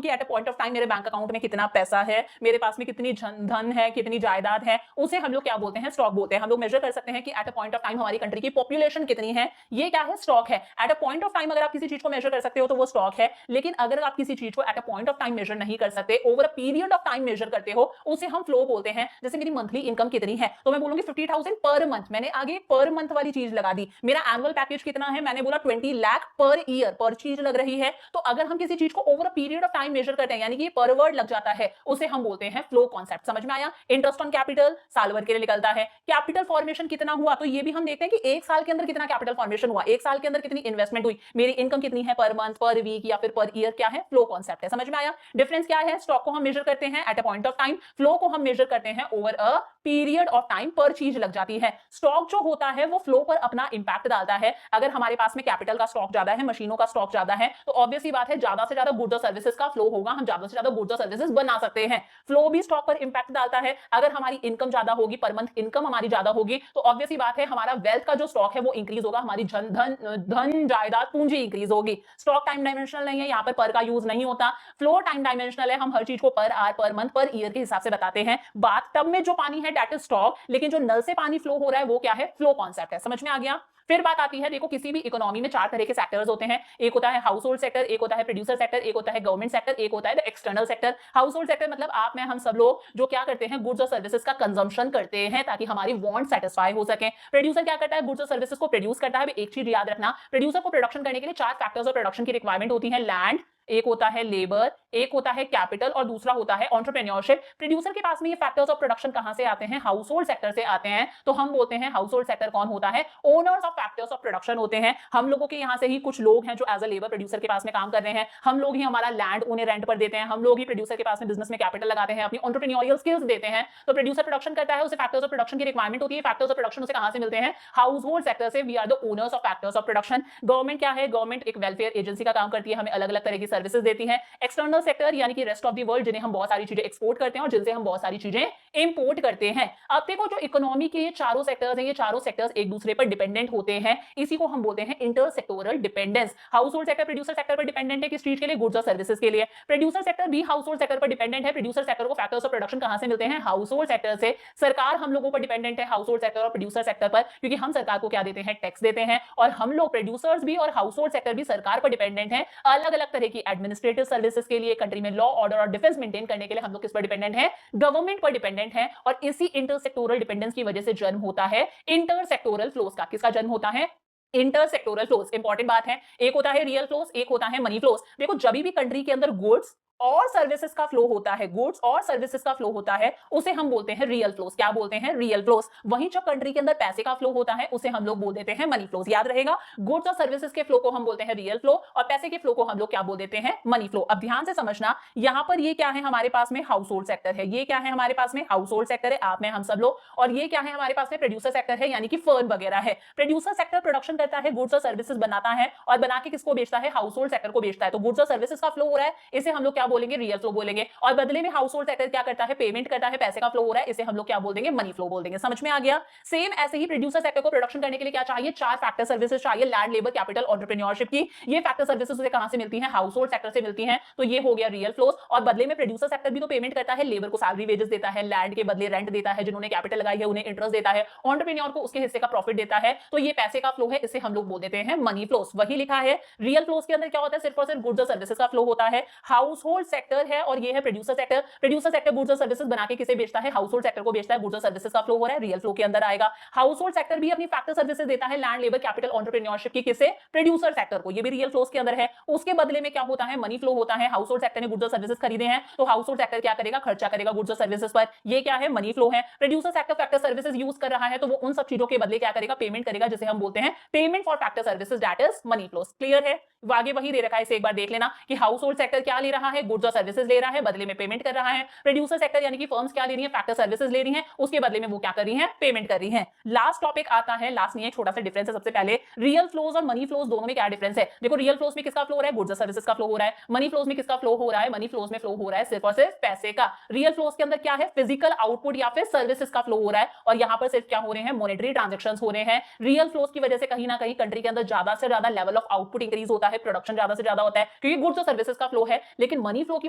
कि eight a point of time मेरे बैंक अकाउंट में कितना पैसा है, मेरे पास में कितनी धन है, कितनी जायदाद है, उसे हम लोग क्या बोलते हैं? स्टॉक बोलते हैं। हम लोग मेजर कर सकते हैं कि eight a point of time हमारी कंट्री की पॉपुलेशन कितनी है, ये क्या है? स्टॉक है। Eight a point of time अगर आप किसी चीज को मेजर कर सकते हो तो वो स्टॉक है। लेकिन अगर आप किसी चीज को at a point of time measure नहीं कर सकते, over a period of time measure करते हो, उसे हम फ्लो बोलते हैं। जैसे मेरी मंथली इनकम कितनी है तो मैं बोलूंगी 50,000 पर मंथ, मैंने आगे पर मंथ वाली चीज लगा दी। मेरा एनुअल पैकेज कितना है, मैंने बोला 20 लाख पर ईयर, पर चीज लग रही है। तो अगर हम किसी चीज को over a period of time measure करते हैं, यानी कि पर वर्ड लग जाता है, उसे हम बोलते हैं फ्लो कॉन्सेप्ट। समझ में आया? इंटरेस्ट ऑन कैपिटल साल भर के लिए निकलता है। कैपिटल फॉर्मेशन कितना हुआ, तो ये भी हम देखते हैं कि एक साल के अंदर कितना कैपिटल फॉर्मेशन हुआ, एक साल के अंदर कितनी इन्वेस्टमेंट हुई, मेरी इनकम कितनी है पर मंथ, पर वीक या फिर पर ईयर, क्या है? फ्लो कॉन्सेप्ट है। समझ में आया? डिफरेंस क्या है? स्टॉक को हम मेजर करते हैं eight a point of time, flow को हम मेजर करते हैं over a period of time, पर चीज लग जाती है। स्टॉक जो होता है वो फ्लो पर अपना इंपैक्ट डालता है। अगर हमारे पास में कैपिटल का स्टॉक ज्यादा है, मशीनों का स्टॉक ज्यादा है, तो ऑब्वियसली बात है ज्यादा से ज्यादा गुड्स और सर्विसेज का फ्लो होगा, हम ज्यादा से ज्यादा गुड्स और सर्विसेज बना सकते हैं। फ्लो भी स्टॉक पर इंपैक्ट डालता है। अगर हमारी इनकम ज्यादा होगी, पर मंथ इनकम हमारी ज्यादा होगी, तो ऑब्वियसली बात है हमारा वेल्थ का जो स्टॉक है वो इंक्रीज होगा, हमारी धन जायदाद पूंजी इंक्रीज होगी। स्टॉक टाइम डायमेंशनल नहीं है, यहाँ पर का यूज नहीं होता। फ्लो टाइम डायमेंशनल है, हम हर चीज को per hour, per month, per year के हिसाब से बताते हैं। बात टब में जो पानी है दैट इज स्टॉक, लेकिन जो नल से पानी फ्लो हो रहा है वो क्या है? फ्लो कॉन्सेप्ट है। समझ में आ गया? फिर बात आती है, देखो किसी भी इकोनॉमी में चार तरह के सेक्टर्स होते हैं। एक होता है हाउस होल्ड सेक्टर, एक होता है प्रोड्यूसर सेक्टर, एक होता है गवर्नमेंट सेक्टर, एक होता है external sector. House hold sector मतलब आप, मैं, हम सब लोग जो क्या करते हैं? गुड्स और सर्विसेज का कंजम्पशन करते हैं ताकि हमारी वांट सेटिस्फाई हो सके। प्रोड्यूसर क्या करता है? गुड्स और सर्विसेज को प्रोड्यूस करता है। एक चीज याद रखना, प्रोड्यूसर को प्रोडक्शन करने के लिए चार फैक्टर्स ऑफ प्रोडक्शन की रिक्वायरमेंट होती है। लैंड, एक होता है लेबर, एक होता है कैपिटल और दूसरा होता है एंटरप्रेन्योरशिप। प्रोड्यूसर के पास में ये फैक्टर्स ऑफ प्रोडक्शन कहां से आते हैं? हाउस होल्ड सेक्टर से आते हैं। तो हम बोलते हैं हाउस होल्ड सेक्टर कौन होता है? Owners of factors of production होते हैं। हम लोगों के यहाँ से ही कुछ लोग हैं जो एज अ लेबर प्रोड्यूसर के पास में काम कर रहे हैं। हम लोग ही हमारा लैंड उन्हें रेंट पर देते हैं। हम लोग ही प्रोड्यूसर के पास में बिजनेस में कैपिटल लगाते हैं, अपनी एंटरप्रेन्योरियल स्किल्स देते हैं। तो प्रोड्यूसर प्रोडक्शन करता है, उसे फैक्टर्स ऑफ प्रोडक्शन की रिक्वायरमेंट होती है। फैक्टर्स ऑफ प्रोडक्शन उसे कहां से मिलते हैं? हाउस होल्ड सेक्टर से। We are the owners of factors of production. Government क्या है? गवर्नमेंट एक वेलफेयर एजेंसी का काम करती है, हमें अलग अलग तरह की सर्विसेज देती है। एक्सटर्नल सेक्टर यानी कि रेस्ट ऑफ द वर्ल्ड, जिन्हें हम बहुत सारी चीजें एक्सपोर्ट करते हैं और जिनसे हम बहुत सारी चीजें इंपोर्ट करते हैं। अब देखो जो इकोनॉमी के ये चारों सेक्टर्स हैं, ये चारों सेक्टर्स एक दूसरे पर डिपेंडेंट होते हैं। इसी को हम बोलते हैं inter sectoral dependence. House hold sector producer sector पर डिपेंडेंट है, किस चीज के लिए? गुड्स और सर्विसेज के लिए। प्रोड्यूसर सेक्टर भी हाउस होल्ड सेक्टर पर डिपेंडेंट है। प्रोड्यूसर सेक्टर को फैक्टर्स ऑफ प्रोडक्शन कहां से मिलते हैं? हाउस होल्ड सेक्टर से। सरकार हम लोगों पर डिपेंडेंट है हाउस होल्ड सेक्टर और प्रोड्यूसर सेक्टर पर, क्योंकि हम सरकार को क्या देते हैं? टैक्स देते हैं। और हम लोग प्रोड्यूसर्स भी और हाउस होल्ड सेक्टर भी सरकार पर डिपेंडेंट है अलग अलग तरह की एडमिनिस्ट्रेटिव सर्विसेज के लिए। कंट्री में लॉ ऑर्डर और डिफेंस मेंटेन करने के लिए हम लोग किस पर डिपेंडेंट है? गवर्नमेंट पर डिपेंडेंट है। और इसी इंटरसेक्टोरल डिपेंडेंस की वजह से जन्म होता है इंटरसेक्टोरल फ्लोस का। किसका जन्म होता है? Intersectoral flows. इंपॉर्टेंट बात है, एक होता है रियल फ्लोस, एक होता है मनी फ्लोस। देखो जब भी कंट्री के अंदर गुड्स और सर्विसेज का फ्लो होता है, गुड्स और सर्विसेज का फ्लो होता है, उसे हम बोलते हैं रियल फ्लोस। क्या बोलते हैं? Real flows. वहीं जब कंट्री के अंदर पैसे का फ्लो होता है उसे हम लोग बोल देते हैं मनी फ्लोस। याद रहेगा, गुड्स और सर्विसेज के फ्लो को हम बोलते हैं रियल फ्लो और पैसे के फ्लो को हम लोग क्या बोल देते हैं? Money flow. अब ध्यान से समझना, यहां पर ये क्या है हमारे पास में? हाउस होल्ड सेक्टर है। ये क्या है हमारे पास में? हाउस होल्ड सेक्टर है, आप में हम सब लोग। और ये क्या है हमारे पास में? प्रोड्यूसर सेक्टर है, यानी कि फर्म वगैरह है। प्रोड्यूसर सेक्टर प्रोडक्शन करता है, गुड्स और सर्विसेज बनाता है और बना के किसको बेचता है? हाउस होल्ड सेक्टर को बेचता है। तो गुड्स और सर्विसेज का फ्लो हो रहा है, इसे हम लोग क्या बोलेंगे? रियल फ्लो बोलेंगे। और बदले में हाउस होल्ड सेक्टर क्या करता है? पेमेंट करता है, पैसे का फ्लो हो रहा है, इसे हम लोग क्या बोल देंगे? मनी फ्लो बोल देंगे। समझ में आ गया? सेम ऐसे ही प्रोड्यूसर सेक्टर को प्रोडक्शन करने के लिए क्या चाहिए? चार फैक्टर सर्विसेज चाहिए, लैंड, लेबर, कैपिटल, एंटरप्रेन्योरशिप की। ये फैक्टर सर्विसेज उसे कहां से मिलती हैं? हाउस होल्ड सेक्टर से मिलती हैं। तो ये हो गया रियल फ्लोस। और बदले में प्रोड्यूसर सेक्टर भी तो पेमेंट करता है, लेबर को सैलरी वेजेस देता है, लैंड के बदले रेंट देता है, जिन्होंने कैपिटल लगाई है उन्हें इंटरेस्ट देता है, एंटरप्रेन्योर को उसके हिस्से का प्रॉफिट देता है। तो ये पैसे का फ्लो है, इसे हम लोग बोल देते हैं मनी फ्लोस। वही लिखा है। रियल फ्लोस के अंदर क्या होता है? सिर्फ और सिर्फ गुड्स और सर्विसेज का फ्लो होता है। हाउस होल्ड सेक्टर है और ये है producer sector. Producer sector goods और सर्विसेज बना के किसे बेचता है? हाउस होल्ड सेक्टर को बेचता है। गुड्स और सर्विसेज का फ्लो हो रहा है, रियल फ्लो के अंदर आएगा। हाउस होल्ड सेक्टर भी अपनी फैक्टर सर्विसेज देता है, लैंड, लेबर, कैपिटल, एंटरप्रेन्योरशिप की। किसे? प्रोड्यूसर सेक्टर को। ये भी रियल फ्लोस के अंदर है। उसके बदले में क्या होता है? मनी फ्लो होता है। हाउस होल्ड सेक्टर ने गुड्स और सर्विसेज खरीदे हैं, तो हाउस होल्ड सेक्टर क्या करेगा? खर्चा करेगा गुड्स और सर्विसेज पर। ये क्या है? मनी फ्लो है। Producer sector factor services use कर रहा है, तो वो उन सब चीजों के बदले क्या करेगा? पेमेंट करेगा, जिसे हम बोलते हैं payment for factor services, that is money flows. Clear है? आगे वही दे रखा है, इसे एक बार देख लेना कि हाउस होल्ड सेक्टर क्या ले रहा है? गुड्स और सर्विसेज ले रहा है, बदले में पेमेंट कर रहा है। प्रोड्यूसर सेक्टर यानी कि फर्म्स क्या ले रही है? फैक्टर सर्विसेज ले रही हैं, उसके बदले में वो क्या कर रही हैं? पेमेंट कर रही हैं। लास्ट टॉपिक आता है, लास्ट नहीं है, छोटा सा डिफरेंस है। सबसे पहले रियल फ्लोज और मनी फ्लोज दोनों में क्या डिफरेंस है? देखो, रियल फ्लोज में किसका फ्लो हो रहा है? गुड्स और सर्विसेज का फ्लो हो रहा है। मनी फ्लोज में किसका फ्लो हो रहा है? मनी फ्लोज में फ्लो हो रहा है सिर्फ और सिर्फ पैसे का। रियल फ्लोज के अंदर क्या है? फिजिकल आउटपुट या फिर सर्विसेज का फ्लो हो रहा है, और यहां पर सिर्फ क्या हो रहे हैं? मॉनेटरी ट्रांजैक्शंस हो रहे हैं। रियल फ्लोज की वजह से कहीं ना कहीं कंट्री के अंदर ज्यादा से ज्यादा लेवल ऑफ आउटपुट इंक्रीज होता है, प्रोडक्शन ज्यादा से ज्यादा होता है, क्योंकि गुड्स और सर्विसेज का फ्लो है। लेकिन मनी फ्लो की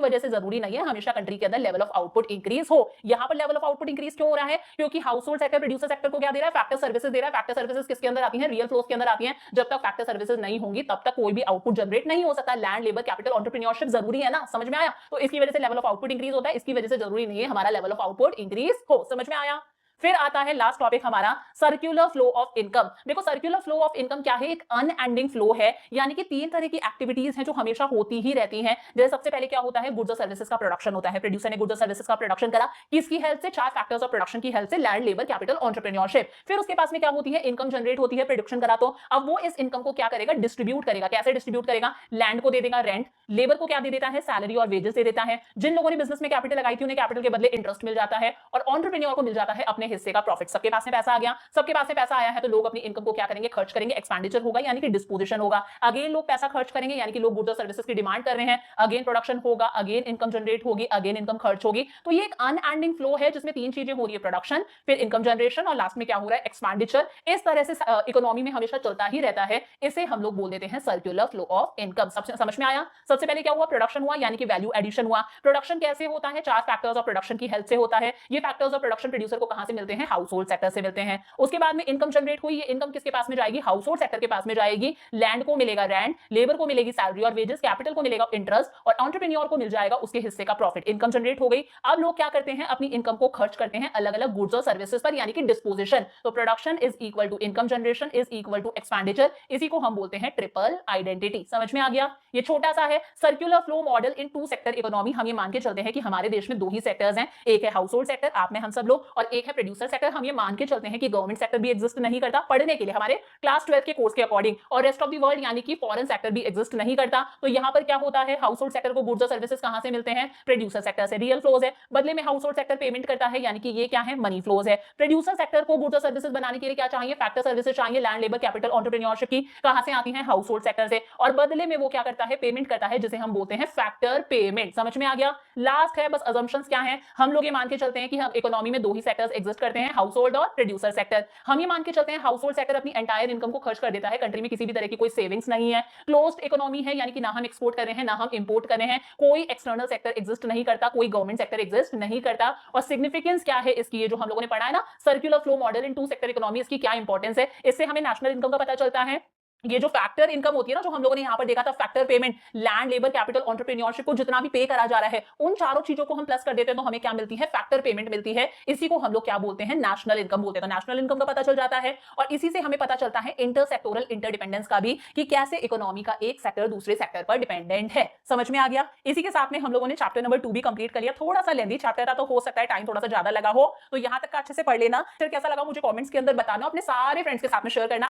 वजह से जरूरी नहीं है हमेशा कंट्री के अंदर लेवल ऑफ आउटपुट इंक्रीज हो। यहां पर लेवल ऑफ आउटपुट इंक्रीज क्यों हो रहा है? क्योंकि house hold sector producer sector को क्या दे रहा है? फैक्टर सर्विसेज दे रहा है। फैक्टर सर्विसेज किसके अंदर आती है? रियल फ्लोज के अंदर आती है। जब तक फैक्टर सर्विसेज नहीं होंगी तब तक कोई भी आउटपुट जनरेट नहीं हो सकता। लैंड, लेबर, कैपिटल, एंटरप्रेन्योरशिप जरूरी है ना। समझ में आया? तो इसकी वजह से लेवल ऑफ आउटपुट इंक्रीज होता है, इसकी वजह से जरूरी नहीं है हमारा लेवल ऑफ आउटपुट इंक्रीज हो। समझ में आया? फिर आता है लास्ट टॉपिक हमारा, सर्कुलर फ्लो ऑफ इनकम। देखो, सर्कुलर फ्लो ऑफ इनकम क्या है? एक अनएंडिंग फ्लो है, यानी कि तीन तरह की एक्टिविटीज हैं जो हमेशा होती ही रहती हैं। जैसे सबसे पहले क्या होता है? गुड्स और सर्विसेज का प्रोडक्शन होता है। प्रोड्यूसर ने गुड्स और सर्विसेज का प्रोडक्शन करा, किसकी हेल्प से? चार फैक्टर्स ऑफ प्रोडक्शन की हेल्प से, लैंड, लेबर, कैपिटल, एंटरप्रेन्योरशिप। फिर उसके पास में क्या होती है? इनकम जनरेट होती है, प्रोडक्शन करा तो अब वो इस इनकम को क्या करेगा? डिस्ट्रीब्यूट करेगा। कैसे डिस्ट्रीब्यूट करेगा? लैंड को दे देगा रेंट, लेबर को क्या दे देता है? सैलरी और वेजेस दे देता है। जिन लोगों ने बिजनेस में कैपिटल लगाई थी उन्हें कैपिटल के बदले इंटरेस्ट मिल जाता है, और एंटरप्रेन्योर को मिल जाता है अपने हिस्से का प्रॉफिट। सबके पास में पैसा आ गया, सबके पास में पैसा आया है तो लोग अपनी इनकम को क्या करेंगे? खर्च करेंगे। एक्सपेंडिचर होगा यानी कि डिस्पोजिशन होगा। अगेन लोग पैसा खर्च करेंगे, यानी कि लोग गुड्स और सर्विसेज की डिमांड कर रहे हैं। अगेन प्रोडक्शन होगा, अगेन इनकम जनरेट होगी, अगेन इनकम खर्च होगी। तो ये एक अनएंडिंग फ्लो है जिसमें तीन चीजें हो रही है, प्रोडक्शन, फिर इनकम जनरेशन, और लास्ट में क्या हो रहा है? एक्सपेंडिचर। इस तरह से इकोनॉमी में हमेशा चलता ही रहता है। इसे हम लोग बोल देते हैं सर्कुलर फ्लो ऑफ इनकम। समझ में आया? सबसे पहले क्या हुआ? प्रोडक्शन हुआ, यानी कि वैल्यू एडिशन हुआ। प्रोडक्शन कैसे होता है? चार फैक्टर्स ऑफ प्रोडक्शन की हेल्प से होता है। ये फैक्टर्स ऑफ प्रोडक्शन प्रोड्यूसर को कहां से मिलते हैं? हाउस होल्ड सेक्टर से मिलते हैं। उसके बाद में इनकम जनरेट हुई, ये इनकम किसके पास में जाएगी? हाउस होल्ड सेक्टर के पास में जाएगी। लैंड को मिलेगा रेंट, लेबर को मिलेगी सैलरी और वेजेस, कैपिटल को मिलेगा इंटरेस्ट, और एंटरप्रेन्योर को मिल जाएगा उसके हिस्से का प्रॉफिट। इनकम जनरेट हो गई। अब लोग क्या करते हैं? अपनी इनकम को खर्च करते हैं अलग अलग गुड्स और सर्विसेज पर, यानी कि डिस्पोजिशन। तो production is equal to income generation is equal to expenditure. इसी को हम बोलते हैं ट्रिपल आइडेंटिटी। समझ में आ गया? ये छोटा सा है circular flow model in two sector economy. हम ये मान के चलते हैं कि हमारे देश में दो ही सेक्टर्स हैं, एक है हाउस होल्ड सेक्टर, आप में हम सब लोग, और एक है प्रोड्यूसर सेक्टर। हम ये मान के चलते हैं कि गवर्नमेंट सेक्टर भी एग्जिस्ट नहीं करता पढ़ने के लिए हमारे क्लास 12 के कोर्स के अकॉर्डिंग, और रेस्ट ऑफ द वर्ल्ड यानी कि फॉरेन सेक्टर भी एग्जिस्ट नहीं करता। तो यहां पर क्या होता है? हाउस होल्ड सेक्टर को गुड्स और सर्विसेज कहां से मिलते हैं? प्रोड्यूसर सेक्टर से। रियल फ्लोज है, बदले में हाउस होल्ड सेक्टर पेमेंट करता है, यानी कि ये क्या है? मनी फ्लोज है। प्रोड्यूसर सेक्टर को गुड्स और सर्विसेज बनाने के लिए क्या चाहिए? फैक्टर सर्विसेज चाहिए, लैंड, लेबर, कैपिटल, एंटरप्रेन्योरशिप की। कहां से आती है? हाउस होल्ड सेक्टर से। और बदले में वो क्या करता है? पेमेंट करता है, जिसे हम बोलते हैं फैक्टर पेमेंट। समझ में आ गया? लास्ट है बस अजम्पशंस क्या है? हम लोग ये मान के चलते हैं कि हम इकोनॉमी में दो ही सेक्टर्स एग्जिस्ट करते हैं, हाउस होल्ड और प्रोड्यूसर सेक्टर। हम ये मान के चलते हैं हाउस होल्ड सेक्टर अपनी एंटायर इनकम को खर्च कर देता है, कंट्री में किसी भी तरह की कोई सेविंग्स नहीं है, क्लोज्ड इकोनॉमी है, यानी कि ना हम एक्सपोर्ट कर रहे हैं ना हम इंपोर्ट कर रहे हैं, कोई एक्सटर्नल सेक्टर एग्जिस्ट नहीं करता, कोई गवर्नमेंट सेक्टर एग्जिस्ट नहीं करता। और सिग्निफिकेंस क्या है इसकी? ये जो हम लोगों ने पढ़ा है ना, circular flow model in two sector economy, इसकी क्या इंपॉर्टेंस है? इससे हमें नेशनल इनकम का पता चलता है, ये जो फैक्टर इनकम होती है ना, जो हम लोगों ने यहाँ पर देखा था, factor payment, land, labour, capital, entrepreneurship को जितना भी पे करा जा रहा है, उन चारों चीजों को हम प्लस कर देते हैं तो हमें क्या मिलती है? फैक्टर पेमेंट मिलती है। इसी को हम लोग क्या बोलते हैं? नेशनल इनकम बोलते हैं। तो नेशनल इनकम का पता चल जाता है और इसी से हमें पता चलता है इंटर सेक्टोरल इंटरडिपेंडेंस का भी, कि कैसे इकोनॉमी का एक सेक्टर दूसरे सेक्टर पर डिपेंडेंट है। समझ में आ गया? इसी के साथ में हम लोगों ने चैप्टर नंबर 2 भी कंप्लीट कर लिया। थोड़ा सा लेंदी चैप्टर था तो हो सकता है टाइम थोड़ा सा ज्यादा लगा हो, तो यहाँ तक का अच्छे से पढ़ लेना। फिर कैसा लगा मुझे कमेंट्स के अंदर बताना, अपने सारे फ्रेंड्स के साथ में शेयर करना।